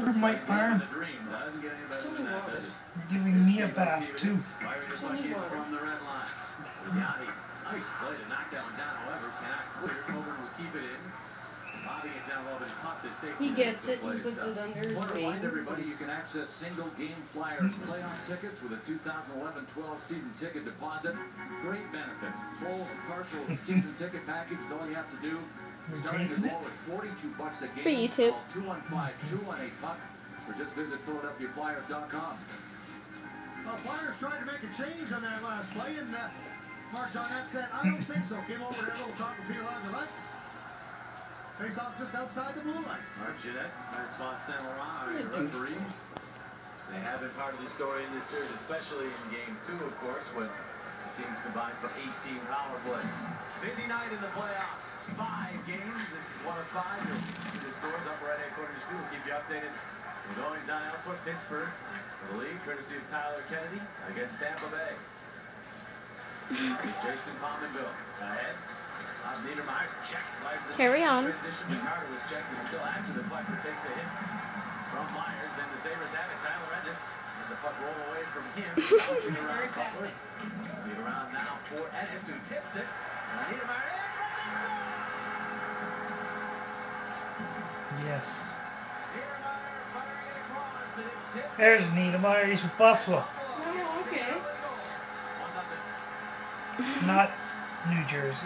for Mike Farm. You're giving me a bath too. Nice play to knock that one down, however, cannot clear. Coburn will keep it in. Bobbing it down a little bit, caught the safety. He gets it and puts it under his I want to remind wings. everybody you can access single game Flyers playoff tickets with a 2011-12 season ticket deposit. Great benefits. Full or partial season ticket package is all you have to do. Starting as low as $42 a game. For YouTube. Call 215-218-PUCK or just visit PhiladelphiaFlyers.com. Well, Flyers tried to make a change on that last play, and Mark Johnnette said, I don't think so. Came over there, a little talk with Peter Laviolette. Face off just outside the blue line. Mark Johnnette, Francois Saint Laurent are your referees. They have been part of the story in this series, especially in Game 2, of course, when the teams combined for 18 power plays. Busy night in the playoffs. 5 games. This is 1 of 5. The scores up right at quarter screen. We'll keep you updated. We're going on elsewhere. Pittsburgh for the lead, courtesy of Tyler Kennedy against Tampa Bay. Jason Pominville ahead. Niedermeyer check. Carry on. Transition to Carter was checked. Is still after the puck, but takes a hit from Myers, and the Sabres have it. Tyler Ennis, and the puck roll away from him. Bouncing around Butler. Lead around now for Ennis, who tips it. And Niedermeyer in from the score. Yes. Niedermeyer firing it across, and it tipped. There's Niedermeyer. He's with Buffalo, Oh, okay. not New Jersey.